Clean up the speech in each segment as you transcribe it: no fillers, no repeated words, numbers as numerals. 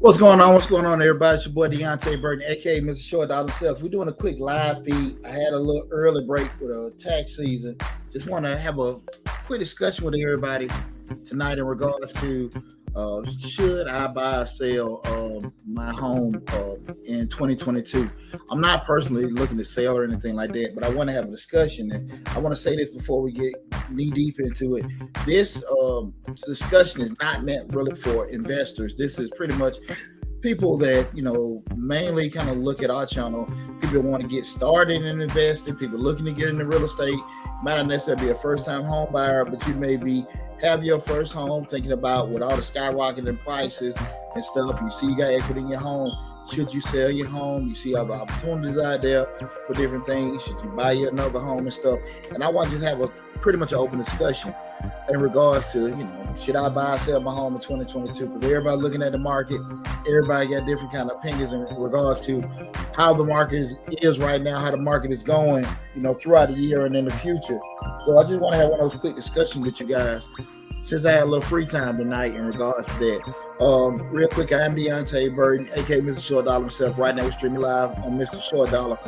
What's going on? What's going on, everybody? It's your boy Deonte Burden, aka Mr. Short Dollar Self. We're doing a quick live feed. I had a little early break with a tax season. Just want to have a quick discussion with everybody tonight in regards to should I buy or sell my home in 2022. I'm not personally looking to sell or anything like that, but I want to have a discussion. And I want to say this before we get knee deep into it. This discussion is not meant really for investors. This is pretty much people that mainly kind of look at our channel. People want to get started in investing, people looking to get into real estate. Might not necessarily be a first-time home buyer, but you may have your first home, thinking about with all the skyrocketing prices and stuff. You see you got equity in your home. Should you sell your home? You see other opportunities out there for different things. Should you buy you another home and stuff? And I want to just have a pretty much an open discussion in regards to, should I buy or sell my home in 2022? Because everybody looking at the market, everybody got different kind of opinions in regards to how the market is right now, how the market is going, throughout the year and in the future. So I just want to have one of those quick discussions with you guys, since I had a little free time tonight in regards to that. Real quick, I am Deonte Burden, aka Mr. Short Dollar himself. Right now we're streaming live on Mr. Short Dollar.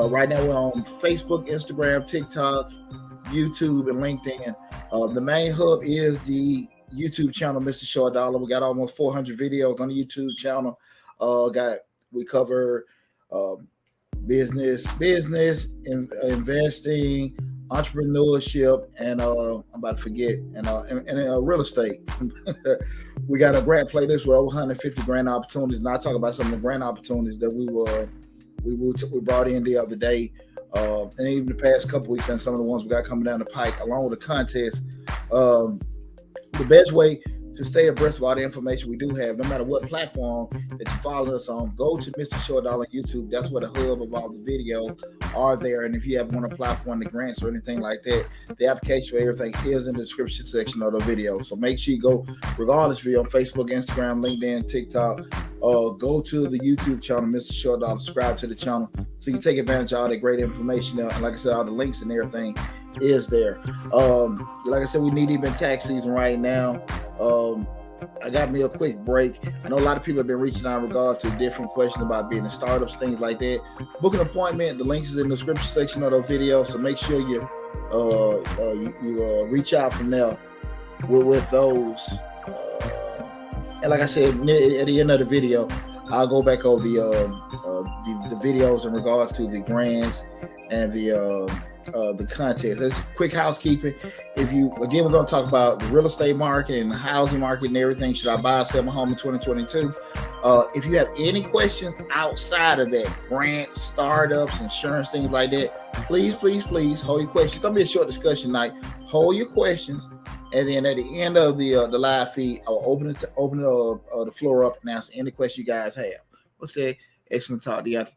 Right now we're on Facebook, Instagram, TikTok, YouTube, and LinkedIn. The main hub is the YouTube channel, Mr. Short Dollar. We got almost 400 videos on the YouTube channel. We cover business, investing, entrepreneurship, and I'm about to forget, and real estate. We got a grant playlist with over 150 grant opportunities, and I'll talk about some of the grant opportunities that we brought in the other day, and even the past couple weeks, and some of the ones we got coming down the pike, along with the contest. The best way to stay abreast of all the information we do have, no matter what platform that you follow us on, go to Mr. Short Dollar YouTube. That's where the hub of all the videos are there. And if you want to apply for one of the grants or anything like that, the application for everything is in the description section of the video. So make sure you go, regardless if you're on Facebook, Instagram, LinkedIn, TikTok, go to the YouTube channel, Mr. Short Dollar, subscribe to the channel so you take advantage of all that great information there. And like I said, all the links and everything is there. Like I said, we need even tax season right now. I got me a quick break. I know a lot of people have been reaching out in regards to different questions about being in startups, things like that. Book an appointment. The links is in the description section of the video, so make sure you reach out from there with those. And like I said, at the end of the video, I'll go back over the videos in regards to the grants and the contest. That's quick housekeeping. We're going to talk about the real estate market and the housing market and everything. Should I buy or sell my home in 2022? If you have any questions outside of that, grants, startups, insurance, things like that, please hold your questions. It's going to be a short discussion night. Hold your questions, and then at the end of the live feed, I'll open the floor up and answer any question you guys have. What's that? Excellent talk, Deonte.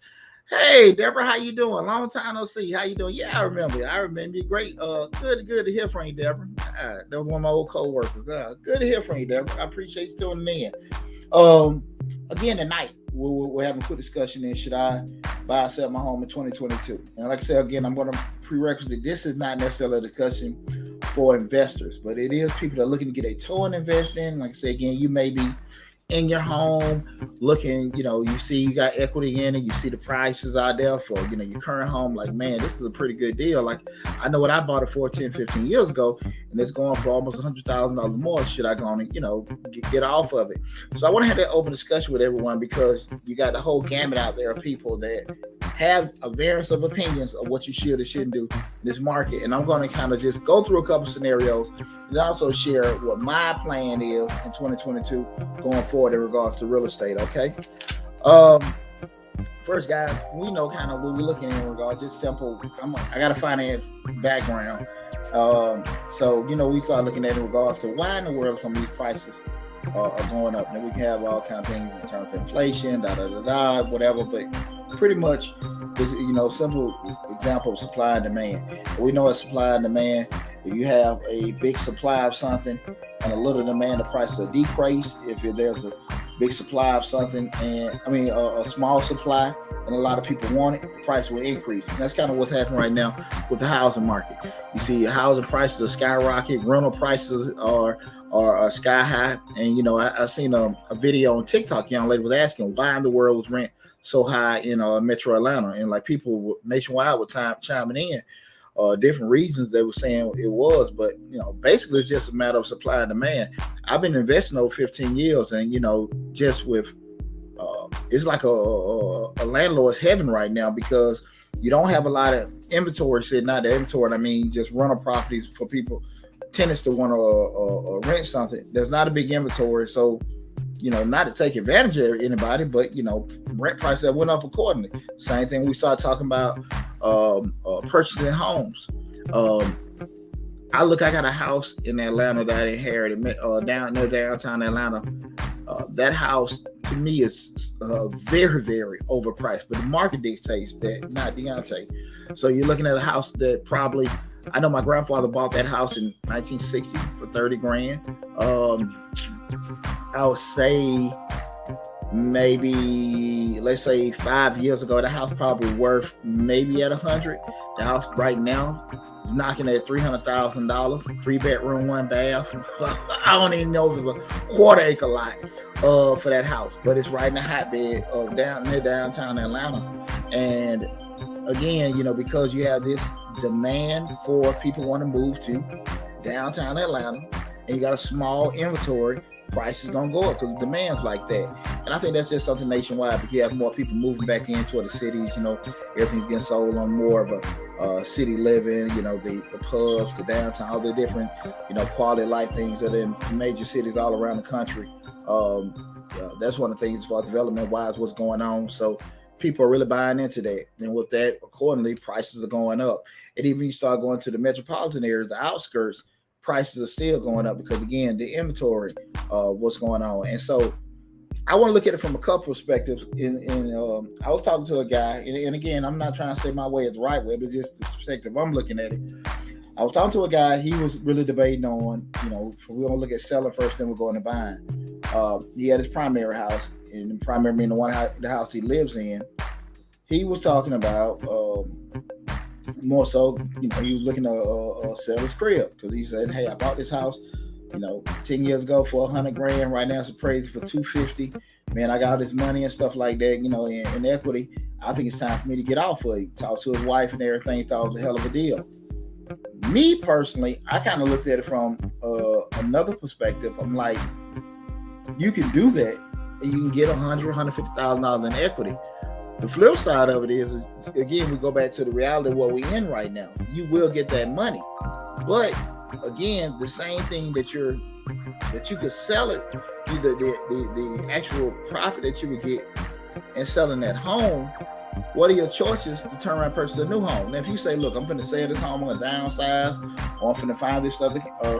Hey, Deborah, how you doing? Long time no see. How you doing? Yeah, I remember you. Great. Good to hear from you, Deborah. That was one of my old co-workers. Good to hear from you, Deborah. I appreciate you tuning in. Again, tonight, we're having a quick discussion in should I buy or sell my home in 2022? And like I said, again, I'm going to prerequisite. This is not necessarily a discussion for investors, but it is people that are looking to get a toe in investing. Like I said, again, you may be in your home looking, you see you got equity in it, you see the prices out there for, your current home, like, man, this is a pretty good deal. Like, I know what I bought it for 10, 15 years ago, and it's going for almost $100,000 more. Should I go on and, get off of it? So I want to have that open discussion with everyone, because you got the whole gamut out there of people that have a variance of opinions of what you should or shouldn't do in this market. And I'm going to kind of just go through a couple scenarios and also share what my plan is in 2022 going forward in regards to real estate. Okay. First, guys, we know kind of what we're looking in regards, just simple. I got a finance background. So, we start looking at in regards to why in the world some of these prices are going up. And we can have all kind of things in terms of inflation, whatever. But pretty much, this simple example of supply and demand. We know it's supply and demand. If you have a big supply of something and a little demand, the prices will decrease. If there's big supply of something, and I mean a small supply, and a lot of people want it, the price will increase. And that's kind of what's happening right now with the housing market. You see, housing prices are skyrocketing, rental prices are sky high. And I seen a video on TikTok. Young lady was asking why in the world was rent so high in Metro Atlanta, and like people nationwide were chiming in. Different reasons they were saying it was, but basically it's just a matter of supply and demand. I've been investing over 15 years, and just with it's like a landlord's heaven right now, because you don't have a lot of inventory sitting out there. Inventory, I mean, just rental properties for people, tenants to want to rent something. There's not a big inventory, so not to take advantage of anybody, but rent prices that went up accordingly. Same thing we started talking about purchasing homes. I got a house in Atlanta that I inherited down near downtown Atlanta. That house to me is very, very overpriced, but the market dictates that, not Deonte. So you're looking at a house that probably, I know my grandfather bought that house in 1960 for 30 grand. I would say maybe, let's say 5 years ago, the house probably worth maybe at 100. The house right now is knocking at $300,000, 3-bedroom, 1 bath. I don't even know if it's a quarter-acre lot for that house, but it's right in the hotbed of near downtown Atlanta. And again, because you have this demand for people want to move to downtown Atlanta, and you got a small inventory, price is gonna go up because the demand's like that. And I think that's just something nationwide, because you have more people moving back into the cities. Everything's getting sold on more of a city living. The pubs, the downtown, all the different quality of life things that are in major cities all around the country. That's one of the things as far as development wise, what's going on. So people are really buying into that, and with that, accordingly, prices are going up. And even you start going to the metropolitan areas, the outskirts, prices are still going up because, again, the inventory, what's going on. And so I want to look at it from a couple perspectives. I was talking to a guy, and again, I'm not trying to say my way is the right way, but just the perspective I'm looking at it. I was talking to a guy, he was really debating on, we're going to look at selling first, then we're going to buying. He had his primary house, and the primary meaning the house he lives in. He was talking about more so, he was looking to sell his crib, because he said, hey, I bought this house 10 years ago for 100 grand. Right now it's appraised for 250. Man, I got all this money and stuff like that, in equity. I think it's time for me to get off of it. Talked to his wife and everything, thought it was a hell of a deal. Me personally, I kind of looked at it from another perspective. I'm like, you can do that and you can get $150,000 in equity. The flip side of it is, again, we go back to the reality of what we're in right now. You will get that money, but again, the same thing that you could sell it, the actual profit that you would get in selling that home. What are your choices to turn around and purchase a new home? Now, if you say, look, I'm going to sell this home, I'm going to downsize, or I'm going to find this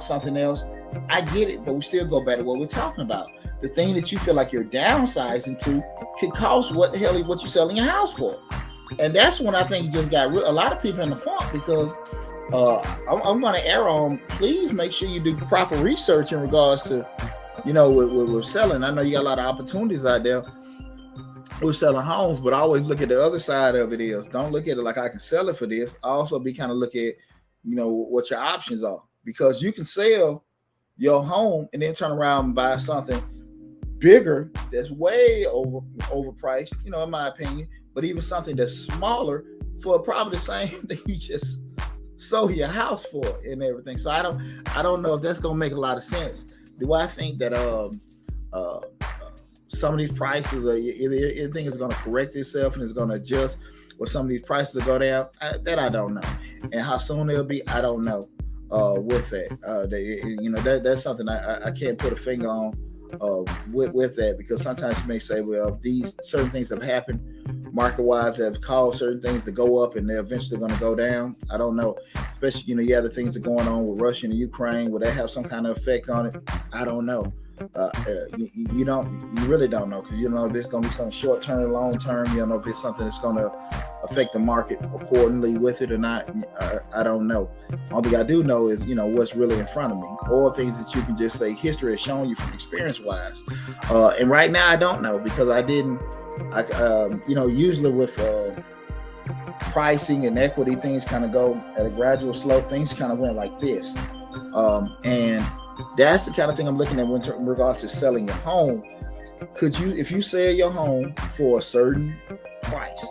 something else, I get it, but we still go back to what we're talking about. The thing that you feel like you're downsizing to could cost what you're selling your house for. And that's when I think you just got a lot of people in the funk, because I'm going to err on, please make sure you do proper research in regards to, with selling. I know you got a lot of opportunities out there. We're selling homes, but I always look at the other side of it is, don't look at it like I can sell it for this. I also look at, what your options are, because you can sell your home and then turn around and buy something bigger that's way overpriced, in my opinion, but even something that's smaller for probably the same thing you just sold your house for and everything. So I don't know if that's gonna make a lot of sense. Do I think that some of these prices everything is gonna correct itself and it's gonna adjust, or some of these prices will go down? That I don't know, and how soon they'll be, I don't know. With that, that's something I can't put a finger on. With that, because sometimes you may say, well, these certain things have happened market-wise that have caused certain things to go up and they're eventually going to go down. I don't know. Especially, you have the things that are going on with Russia and Ukraine. Will that have some kind of effect on it? I don't know. You really don't know, because you don't know if it's going to be something short term, long term. You don't know if it's something that's going to affect the market accordingly with it or not. I don't know. All thing I do know is, what's really in front of me, or things that you can just say history has shown you from experience wise. And right now I don't know, because I didn't. Usually with pricing and equity, things kind of go at a gradual slope. Things kind of went like this, and that's the kind of thing I'm looking at in regards to selling your home. If you sell your home for a certain price,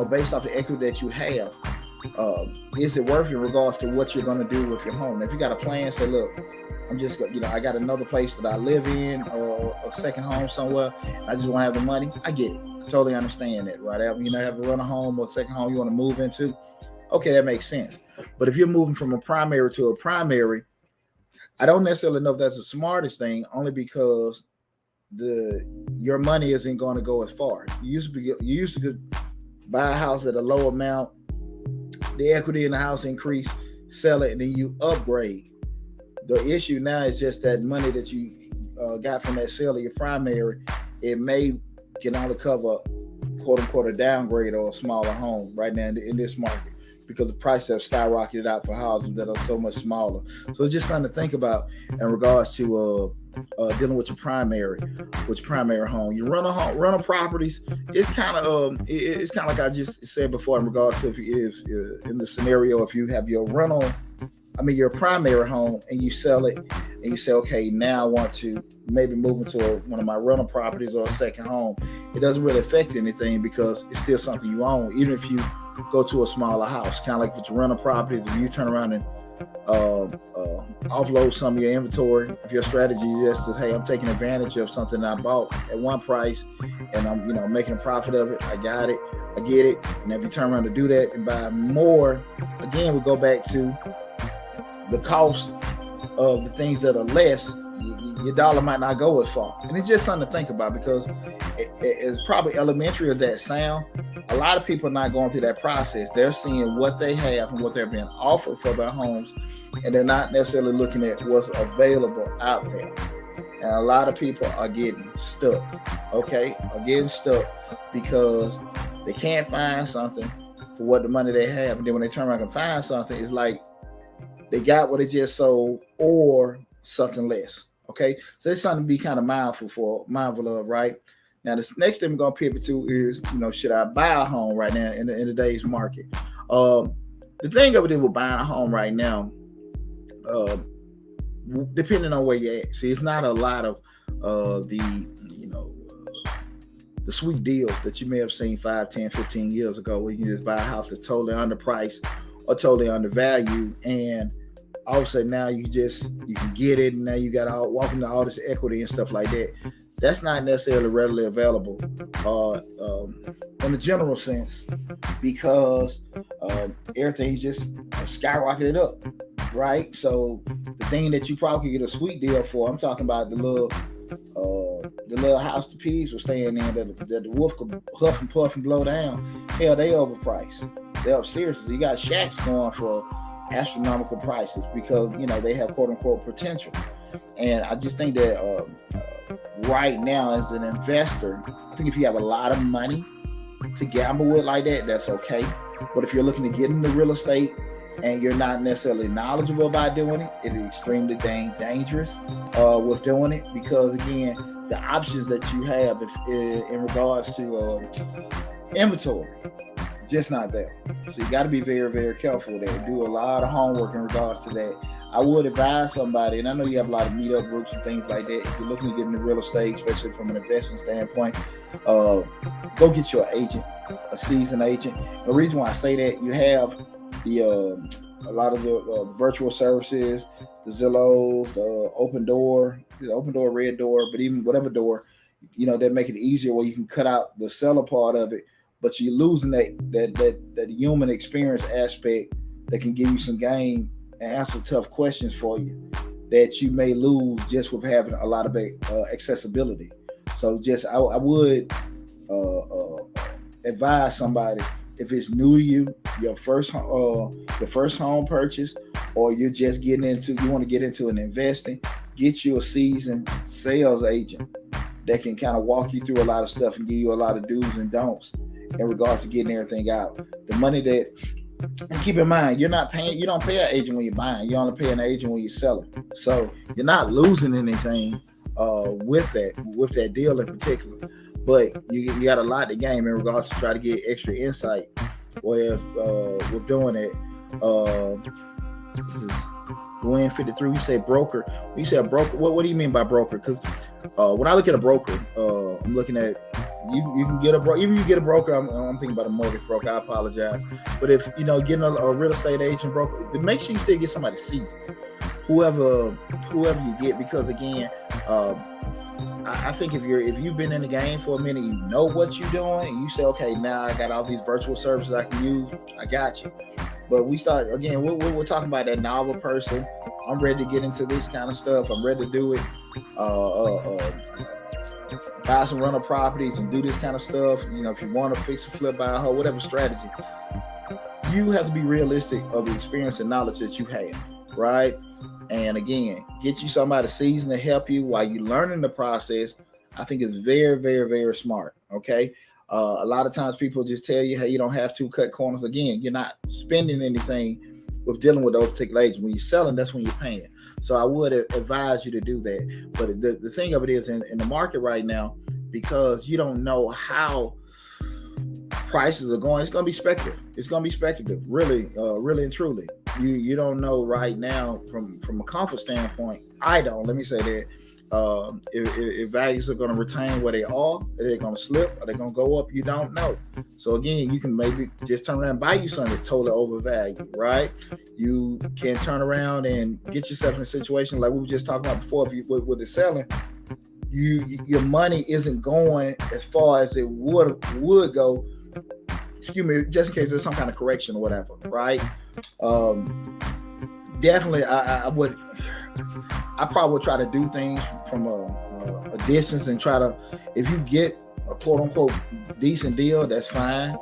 based off the equity that you have, is it worth it in regards to what you're going to do with your home? If you got a plan, say, look, I'm just, I got another place that I live in, or a second home somewhere, I just want to have the money. I get it. I totally understand that, right? Have a run a home or a second home you want to move into. Okay, that makes sense. But if you're moving from a primary to a primary, I don't necessarily know if that's the smartest thing, only because your money isn't going to go as far. You used to buy a house at a low amount, the equity in the house increase, sell it, and then you upgrade. The issue now is just that money that you got from that sale of your primary, it can only cover, quote unquote, a downgrade or a smaller home right now in this market, because the prices have skyrocketed out for houses that are so much smaller. So it's just something to think about in regards to dealing with your primary home. You rental properties. It's kind of like I just said before, in regards to in the scenario, if you have your your primary home and you sell it, and you say, okay, now I want to maybe move into one of my rental properties or a second home. It doesn't really affect anything, because it's still something you own, even if you go to a smaller house. Kind of like with your rental properties, if you turn around and offload some of your inventory, if your strategy is just to, hey, I'm taking advantage of something I bought at one price and I'm making a profit of it, I got it, I get it. And if you turn around to do that and buy more, again, we go back to the cost of the things that are less. Your dollar might not go as far. And it's just something to think about, because it's probably elementary as that sound. A lot of people are not going through that process. They're seeing what they have and what they're being offered for their homes, and they're not necessarily looking at what's available out there. And a lot of people are getting stuck, because they can't find something for what the money they have. And then when they turn around and find something, it's like they got what they just sold or something less. Okay, so it's something to be kind of mindful of, right? Now, this next thing we're gonna pivot to is, should I buy a home right now in today's market? The thing of it is, with buying a home right now, depending on where you're at, see, it's not a lot of the sweet deals that you may have seen 5, 10, 15 years ago, where you can just buy a house that's totally underpriced or totally undervalued, and all of a sudden now you can get it, and now you got to walk into all this equity and stuff like that. That's not necessarily readily available in the general sense, because everything's just skyrocketed up, right? So the thing that you probably get a sweet deal for, I'm talking about the little house the pigs were staying in that the wolf could huff and puff and blow down. Hell, they overpriced. They're seriously. You got shacks going for astronomical prices, because they have quote unquote potential. And I just think that right now, as an investor, I think if you have a lot of money to gamble with like that, that's okay. But if you're looking to get into real estate and you're not necessarily knowledgeable about doing it, it is extremely dangerous with doing it, because again, the options that you have in regards to inventory, just not there. So you got to be very, very careful there. Do a lot of homework in regards to that. I would advise somebody, and I know you have a lot of meetup groups and things like that. If you're looking to get into real estate, especially from an investing standpoint, go get your agent, a seasoned agent. The reason why I say that, you have a lot of the virtual services, the Zillows, the Open Door, Red Door, but even whatever door, that make it easier where you can cut out the seller part of it, but you're losing that human experience aspect that can give you some game and answer tough questions for you that you may lose just with having a lot of accessibility. So I would advise somebody, if it's new to you, your first home purchase, or you're just you want to get into an investing, get you a seasoned sales agent that can kind of walk you through a lot of stuff and give you a lot of do's and don'ts in regards to getting everything out. The money that, and keep in mind, you don't pay an agent when you're buying. You only pay an agent when you're selling. So you're not losing anything with that deal in particular. But you got a lot to gain in regards to try to get extra insight. Whereas we're doing it. This is Gwen 53. We say broker. When you say a broker, what do you mean by broker? Because when I look at a broker, I'm looking at you can get a broker. Even if you get a broker, I'm thinking about a mortgage broker. I apologize, but if getting a real estate agent broker, but make sure you still get somebody seasoned, whoever you get, because again, I think if you've been in the game for a minute, you know what you're doing, and you say, okay, now I got all these virtual services I can use. I got you. But we start again. We're talking about that novel person. I'm ready to get into this kind of stuff. I'm ready to do it. Buy some rental properties and do this kind of stuff. If you want to fix a flip, buy a hoe, whatever strategy, you have to be realistic of the experience and knowledge that you have, right? And again, get you somebody seasoned to help you while you're learning the process. I think it's very, very, very smart. Okay. A lot of times people just tell you, hey, you don't have to cut corners. Again, you're not spending anything with dealing with those particular agents. When you're selling, that's when you're paying. So I would advise you to do that. But the thing of it is, in the market right now, because you don't know how prices are going, it's going to be speculative. It's going to be speculative, really, really and truly. You don't know right now from a comfort standpoint. I don't. Let me say that. If values are going to retain where they are they going to slip, are they going to go up? You don't know. So again, you can maybe just turn around and buy you something that's totally overvalued, right? You can turn around and get yourself in a situation like we were just talking about before. If you with the selling, your money isn't going as far as it would go. Excuse me, just in case there's some kind of correction or whatever, right? Definitely, I probably would try to do things from a distance and try to, if you get a quote unquote decent deal, that's fine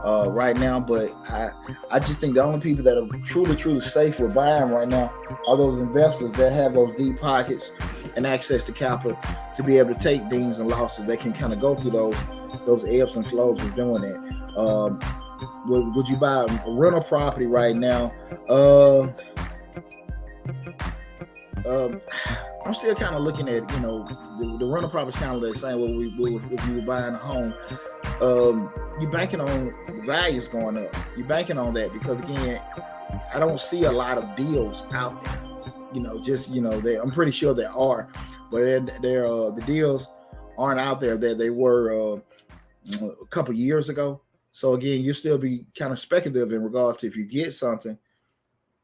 right now. But I just think the only people that are truly safe with buying right now are those investors that have those deep pockets and access to capital to be able to take gains and losses. They can kind of go through those ebbs and flows of doing that. Would you buy a rental property right now? I'm still kind of looking at, the rental property is kind of the same if you were buying a home. You're banking on the values going up. You're banking on that because, again, I don't see a lot of deals out there. I'm pretty sure there are, but the deals aren't out there that they were a couple years ago. So again, you'll still be kind of speculative in regards to if you get something,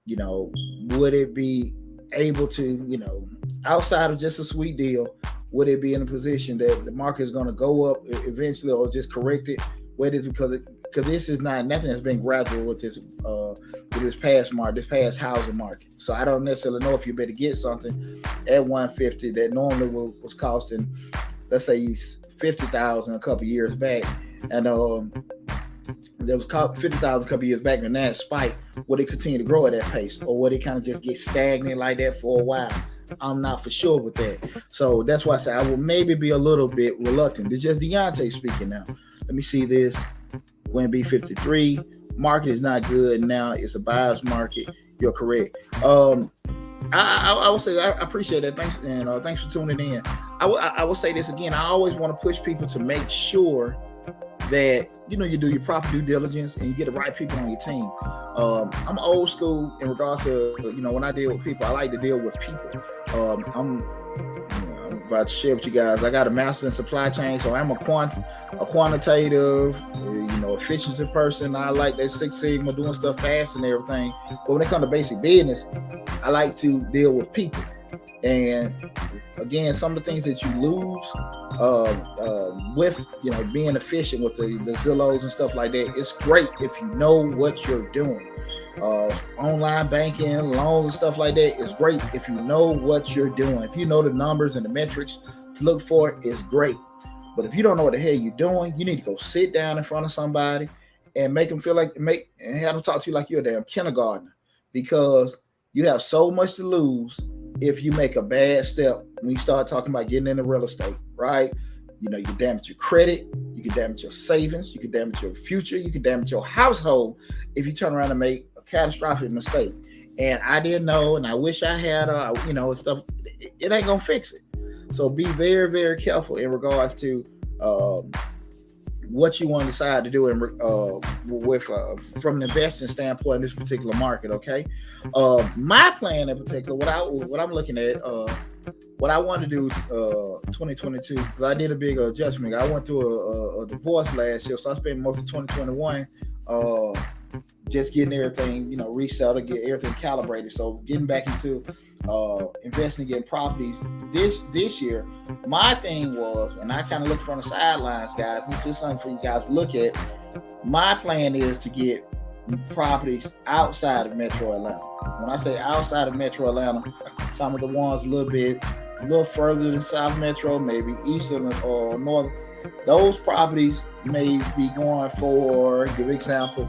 would it be able to, outside of just a sweet deal, would it be in a position that the market is going to go up eventually or just correct it? Where it is because this is not nothing that's been gradual with this past housing market. So I don't necessarily know if you better get something at 150 that normally was costing, let's say, $50,000 a couple years back, and there was $50,000 a couple years back, and that spike, will it continue to grow at that pace, or will it kind of just get stagnant like that for a while? I'm not for sure with that. So that's why I say I will maybe be a little bit reluctant. It's just Deonte speaking now. Let me see this. Gwen B53. Market is not good now. It's a buyer's market. You're correct. I will say I appreciate that. Thanks, and thanks for tuning in. I will say this again. I always want to push people to make sure that you do your proper due diligence and you get the right people on your team. I'm old school in regards to when I deal with people. I like to deal with people. I'm about to share with you guys. I got a master in supply chain, so I'm a quantitative, efficiency person. I like that Six Sigma, doing stuff fast and everything. But when it comes to basic business, I like to deal with people. And again, some of the things that you lose with being efficient with the Zillows and stuff like that, it's great if you know what you're doing. Online banking, loans and stuff like that is great if you know what you're doing. If you know the numbers and the metrics to look for, it's great. But if you don't know what the hell you're doing, you need to go sit down in front of somebody and make them and have them talk to you like you're a damn kindergartner, because you have so much to lose if you make a bad step when you start talking about getting into real estate, right? You can damage your credit, you can damage your savings, you can damage your future, you can damage your household if you turn around and make a catastrophic mistake. And I didn't know, and I wish I had, stuff. It ain't gonna fix it. So be very, very careful in regards to what you want to decide to do from an investing standpoint in this particular market. Okay, my plan in particular, what I'm looking at, what I want to do 2022, because I did a big adjustment. I went through a divorce last year, so I spent most of 2021 just getting everything, resettled, get everything calibrated. So getting back into investing in properties this year, my thing was, and I kind of looked from the sidelines, guys. It's just something for you guys to look at. My plan is to get properties outside of Metro Atlanta. When I say outside of Metro Atlanta, some of the ones a little further than South Metro, maybe eastern or north. Those properties may be going for, give example,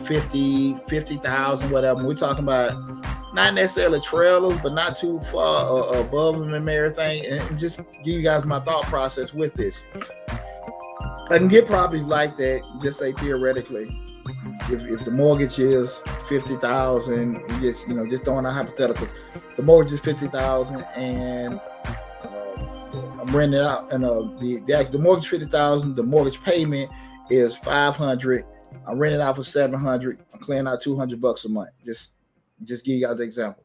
50,000, whatever. We're talking about not necessarily trailers, but not too far above them and everything. And just give you guys my thought process with this. I can get properties like that, just say theoretically, if the mortgage is 50,000, just throwing out hypotheticals, the mortgage is 50,000 and I'm renting it out, and the mortgage 50,000, the mortgage payment is 500. I'm renting it out for 700. I'm clearing out $200 a month. Just give you guys an example.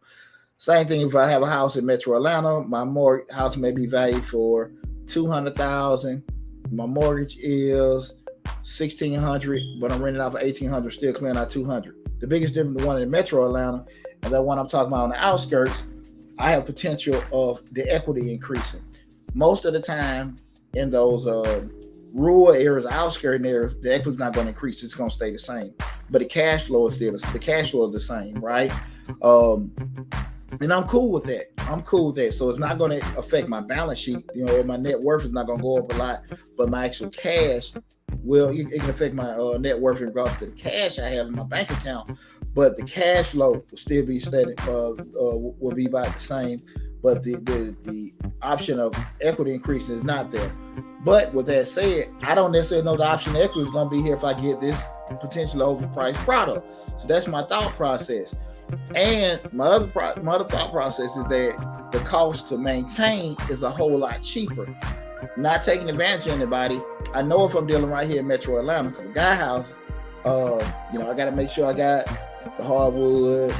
Same thing if I have a house in Metro Atlanta, my house may be valued for 200,000. My mortgage is 1,600, but I'm renting out for 1,800, still clearing out 200. The biggest difference, the one in Metro Atlanta and that one I'm talking about on the outskirts, I have potential of the equity increasing. Most of the time in those rural areas, outskirting areas, the equity is not going to increase. It's going to stay the same. But the cash flow is the same, right? And I'm cool with that. So it's not going to affect my balance sheet. My net worth is not going to go up a lot, but my actual cash it can affect my net worth in regards to the cash I have in my bank account. But the cash flow will still be steady, will be about the same. But the option of equity increasing is not there. But with that said, I don't necessarily know the option of equity is going to be here if I get this potentially overpriced product. So that's my thought process. And my other thought process is that the cost to maintain is a whole lot cheaper. Not taking advantage of anybody. I know if I'm dealing right here in Metro Atlanta, because the guy house, I got to make sure I got the hardwood,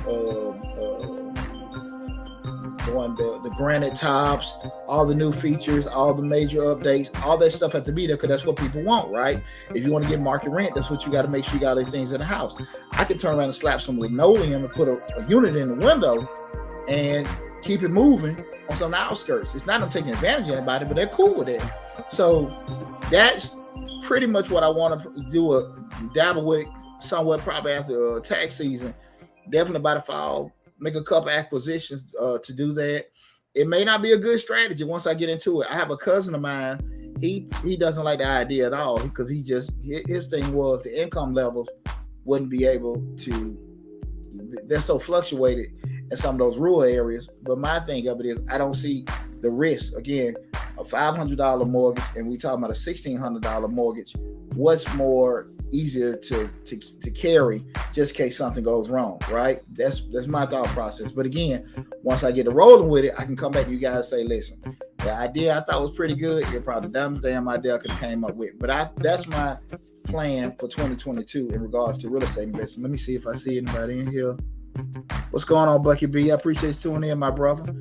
the granite tops, all the new features, all the major updates, all that stuff have to be there because that's what people want, right? If you want to get market rent, that's what you got to make sure you got these things in the house. I could turn around and slap some linoleum and put a unit in the window and keep it moving on some outskirts. It's not I'm taking advantage of anybody, but they're cool with it. So that's pretty much what I want to do, dabble with somewhat probably after tax season. Definitely by the fall. Make a couple acquisitions to do that. It may not be a good strategy once I get into it. I have a cousin of mine. He doesn't like the idea at all because his thing was the income levels wouldn't be able to. They're so fluctuated in some of those rural areas. But my thing of it is I don't see the risk. Again, a $500 mortgage and we talking about a $1,600 mortgage. What's more easier to carry just in case something goes wrong, right? That's my thought process. But again, once I get to rolling with it, I can come back to you guys and say, listen, the idea I thought was pretty good. It's probably the dumbest damn idea I could have came up with. But that's my plan for 2022 in regards to real estate investing. Let me see if I see anybody in here. What's going on, Bucky B? I appreciate you tuning in, my brother.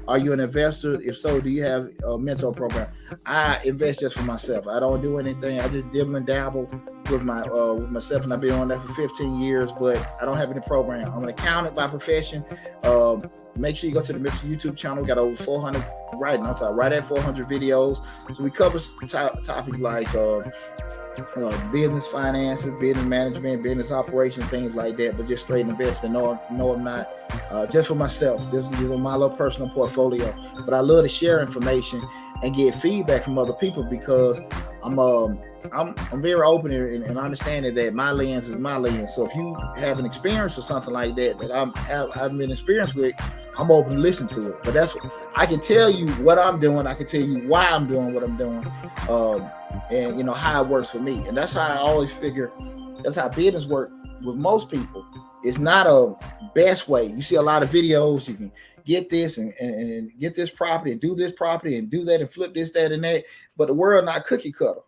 Are you an investor? If so, do you have a mentor program? I invest just for myself. I don't do anything. I just dibble and dabble with myself, and I've been on that for 15 years, but I don't have any program. I'm an accountant by profession. Make sure you go to the Mr. YouTube channel. We got over 400 right at 400 videos. So we cover topics like business finances, business management, business operations, things like that, but just straight investing. No, I'm not. Just for myself. This is my little personal portfolio. But I love to share information and get feedback from other people because I'm very open and understanding that my lens is my lens. So if you have an experience or something like that I've been experienced with, I'm open to listen to it. But I can tell you what I'm doing. I can tell you why I'm doing what I'm doing, and how it works for me. And that's how I always figure. That's how business work with most people. It's not a best way. You see a lot of videos. You can get this and get this property and do this property and do that and flip this, that, and that. But the world not cookie cutter.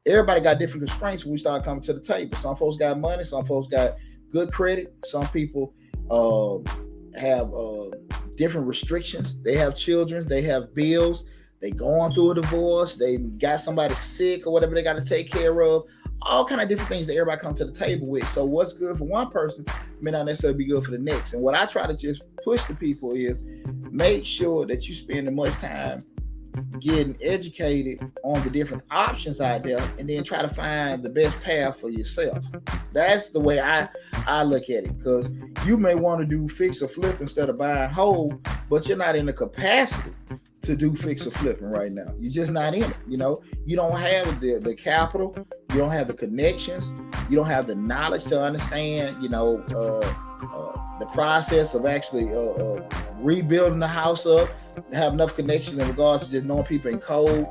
Everybody got different constraints when we start coming to the table. Some folks got money. Some folks got good credit. Some people have different restrictions. They have children. They have bills. They going through a divorce. They got somebody sick or whatever they got to take care of. All kind of different things that everybody come to the table with. So what's good for one person may not necessarily be good for the next. And what I try to just push to people is make sure that you spend as much time getting educated on the different options out there, and then try to find the best path for yourself. That's the way I look at it, because you may want to do fix or flip instead of buying whole, but you're not in the capacity to do fix or flipping right now. You're just not in it. You don't have the capital, you don't have the connections, you don't have the knowledge to understand, the process of actually rebuilding the house up, have enough connections in regards to just knowing people in code,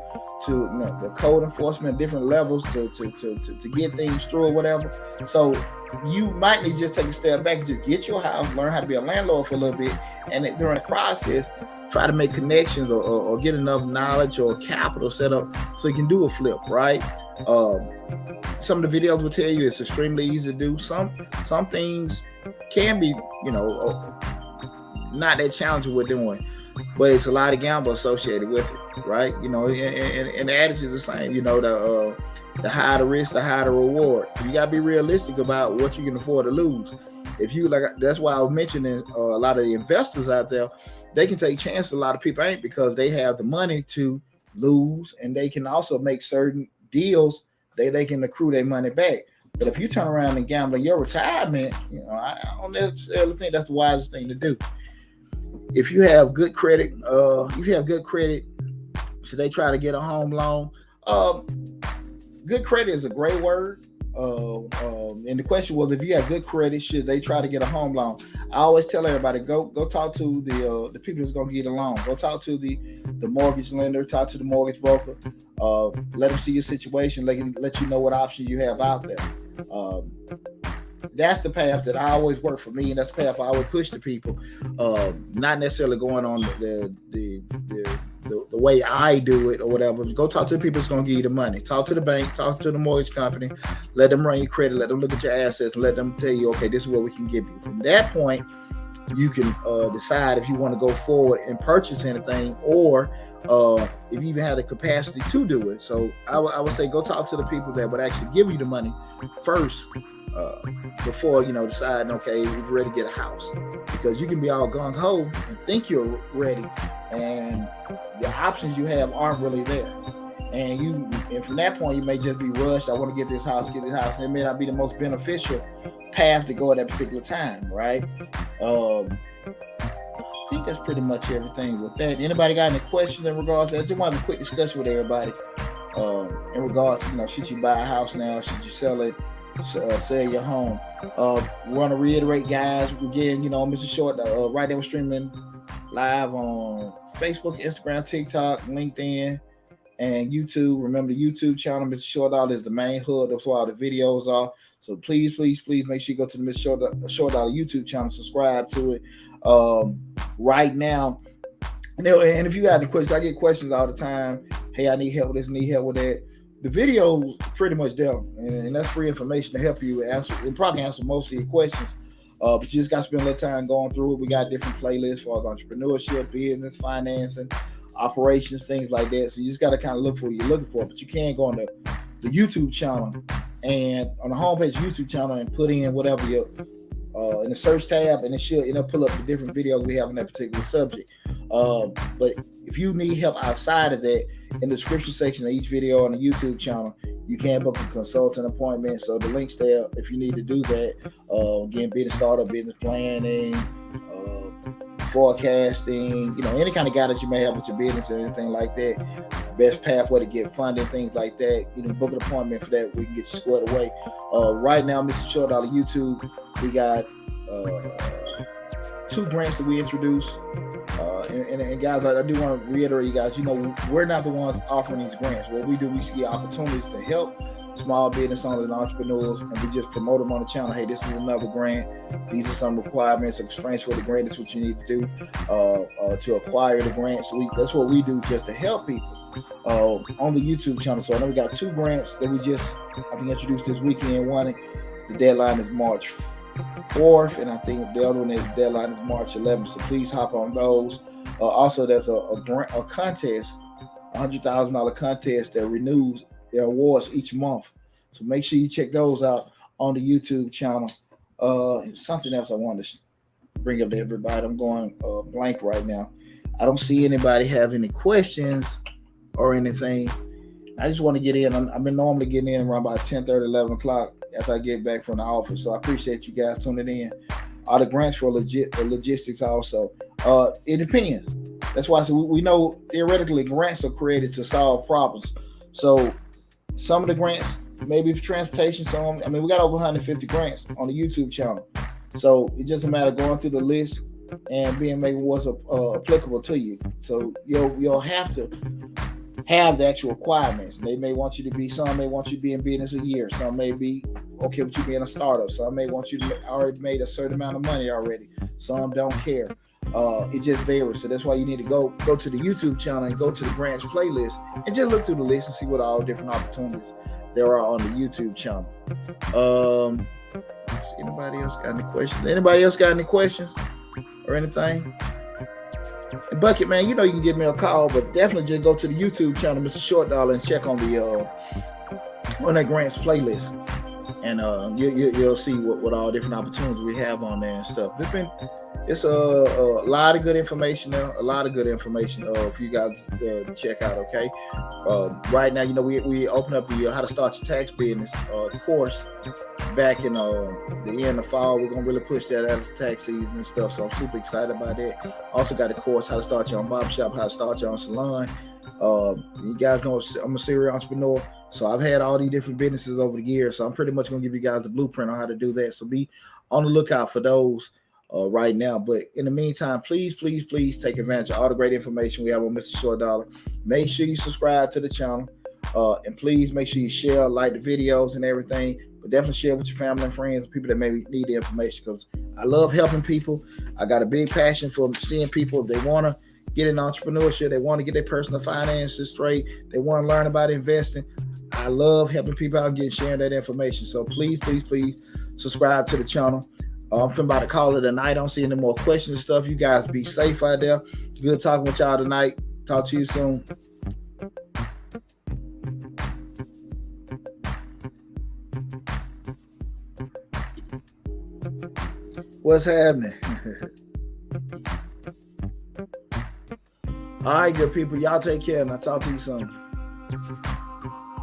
to the code enforcement, different levels to get things through or whatever. So you might need to just take a step back and just get your house, learn how to be a landlord for a little bit, and during the process, try to make connections or get enough knowledge or capital set up so you can do a flip, right? Some of the videos will tell you it's extremely easy to do. Some things can be, not that challenging we're doing, but it's a lot of gamble associated with it, right? And the adage is the same, the higher the risk, the higher the reward. You got to be realistic about what you can afford to lose. That's why I was mentioning a lot of the investors out there, they can take chances. A lot of people ain't, because they have the money to lose, and they can also make certain deals they can accrue their money back. But if you turn around and gamble your retirement, I don't necessarily think that's the wisest thing to do. If you have good credit, should they try to get a home loan? Good credit is a great word. And the question was, if you have good credit, should they try to get a home loan? I always tell everybody, go talk to the people that's going to get a loan. Go talk to the mortgage lender, talk to the mortgage broker. Let them see your situation. Let you know what options you have out there. That's the path that I always work for me, and that's the path I always push to people. Not necessarily going on the way I do it or whatever. Go talk to the people that's going to give you the money. Talk to the bank, talk to the mortgage company, let them run your credit, let them look at your assets, and let them tell you, okay, this is what we can give you. From that point, you can decide if you want to go forward and purchase anything, or if you even have the capacity to do it. So I would say go talk to the people that would actually give you the money first, before deciding, okay, you're ready to get a house, because you can be all gung-ho and think you're ready, and the options you have aren't really there, and from that point you may just be rushed. I want to get this house, and it may not be the most beneficial path to go at that particular time, right? I think that's pretty much everything with that. Anybody got any questions in regards to that? I just want to have a quick discussion with everybody in regards to, should you buy a house now? Should you sell it? Sell your home. Want to reiterate, guys, again, Mr. Short, right now we're streaming live on Facebook, Instagram, TikTok, LinkedIn, and YouTube. Remember, the YouTube channel, Mr. Short Dollar, is the main hub. That's where all the videos are. So please make sure you go to the Mr. Short Dollar YouTube channel, subscribe to it. Right now, and if you got any questions, I get questions all the time. Hey, I need help with this, need help with that. The video's pretty much there, and that's free information to help you answer and probably answer most of your questions. But you just got to spend a little time going through it. We got different playlists for entrepreneurship, business, financing, operations, things like that. So you just got to kind of look for what you're looking for. But you can go on the YouTube channel, and on the homepage YouTube channel, and put in whatever you're in the search tab, and it'll pull up the different videos we have on that particular subject. But if you need help outside of that, in the description section of each video on the YouTube channel, you can book a consultant appointment. So the link's there if you need to do that. Again, business startup, business planning, forecasting, any kind of guidance you may have with your business or anything like that. Best pathway to get funding, things like that. Book an appointment for that. We can get you squared away. Right now, Mr. Short Dollar YouTube, we got two grants that we introduced. And guys, I do want to reiterate, you guys, we're not the ones offering these grants. What we do, we see opportunities to help small business owners and entrepreneurs, and we just promote them on the channel. Hey, this is another grant. These are some requirements or constraints for the grant. That's what you need to do to acquire the grant. So that's what we do just to help people on the YouTube channel. So I know we got two grants that we just, I think, introduced this weekend. One, the deadline is March 4th, and I think the other one, the deadline is March 11th. So please hop on those. Also, there's a contest, $100,000 contest that renews their awards each month. So make sure you check those out on the YouTube channel. Something else I wanted to bring up to everybody. I'm going blank right now. I don't see anybody have any questions or anything. I just want to get in. I've been normally getting in around about 10:30, 11 o'clock after I get back from the office. So I appreciate you guys tuning in. Are the grants for logistics also? It depends. That's why we know theoretically grants are created to solve problems. So some of the grants, maybe for transportation, we got over 150 grants on the YouTube channel. So it's just a matter of going through the list and being maybe what's applicable to you. So you'll have to have the actual requirements. They may want you to be, some may want you to be in business a year. Some may be okay with you being a startup. Some may want you to already made a certain amount of money already. Some don't care. It just varies. So that's why you need to go to the YouTube channel and go to the grants playlist and just look through the list and see what all different opportunities there are on the YouTube channel. Anybody else got any questions? Anybody else got any questions or anything? And Bucket, man, you can give me a call, but definitely just go to the YouTube channel, Mr. Short Dollar, and check on on that grants playlist, and you'll see what all different opportunities we have on there and stuff. It's a lot of good information there, a lot of good information for you guys to check out. Okay, right now, we open up the how to start your tax business course back in the end of fall. We're gonna really push that out of the tax season and stuff. So I'm super excited about that. Also got a course how to start your own barbershop, how to start your own salon. You guys know I'm a serial entrepreneur, so I've had all these different businesses over the years. So I'm pretty much gonna give you guys the blueprint on how to do that. So be on the lookout for those right now. But in the meantime, please take advantage of all the great information we have on Mr. Short Dollar. Make sure you subscribe to the channel, and please make sure you share, like the videos and everything. But definitely share with your family and friends, people that maybe need the information, because I love helping people. I got a big passion for seeing people, if they want to get in entrepreneurship, they want to get their personal finances straight, they want to learn about investing. I love helping people out and sharing that information. So please subscribe to the channel. I'm about to call it a night. I don't see any more questions and stuff. You guys be safe out there. Good talking with y'all tonight. Talk to you soon. What's happening? All right, good people. Y'all take care, and I'll talk to you soon.